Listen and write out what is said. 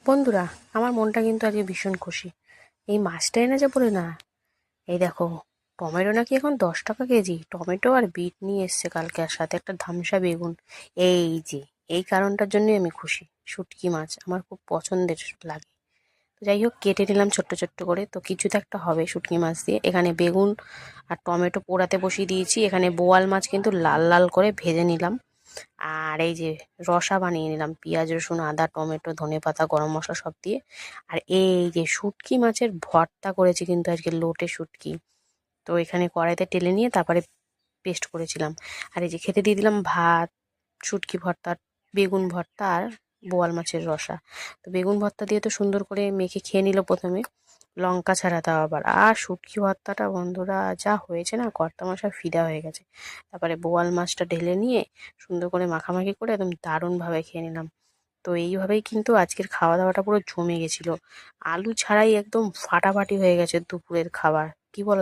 বন্ধুরা, আমার মনটা কিন্তু আজকে ভীষণ খুশি। এই মাছটা এনেছে বলে না। এই দেখো, টমেটো নাকি এখন 10 টাকা কেজি। টমেটো আর বিট নিয়ে এসছে কালকে, আর সাথে একটা ধামসা বেগুন। এই যে, এই কারণটার জন্যই আমি খুশি। শুটকি মাছ আমার খুব পছন্দের লাগে। তো যাই হোক, কেটে নিলাম ছোট্ট ছোট্ট করে। তো কিছু তো একটা হবে শুটকি মাছ দিয়ে। এখানে বেগুন আর টমেটো পোড়াতে বসিয়ে দিয়েছি। এখানে বোয়াল মাছ কিন্তু লাল লাল করে ভেজে নিলাম। আর এই যে রসা বানিয়ে নিলাম, পেঁয়াজ রসুন আদা টমেটো ধনেপাতা গরম মশলা সব দিয়ে। আর এই যে শুটকি মাছের ভর্তা করেছি কিন্তু আজকে, লোটে শুটকি। তো এখানে কড়াইতে টেলে নিয়ে তারপরে পেস্ট করেছিলাম। আর এই যে খেতে দিয়ে দিলাম ভাত, শুটকি ভর্তা, বেগুন ভর্তা আর বোয়াল মাছের রসা। তো বেগুন ভর্তা দিয়ে তো সুন্দর করে মেখে খেয়ে নিল প্রথমে, লঙ্কা ছাড়া তাও আবার। আর শুটকি ভর্তাটা বন্ধুরা যা হয়েছে না, কর্তামশাই ফিদা হয়ে গেছে। তারপরে বোয়াল মাছটা ঢেলে নিয়ে সুন্দর করে মাখামাখি করে একদম দারুণভাবে খেয়ে নিলাম। তো এইভাবেই কিন্তু আজকের খাওয়া দাওয়াটা পুরো জমে গেছিল। আলু ছাড়াই একদম ফাটাফাটি হয়ে গেছে দুপুরের খাবার, কি বলো?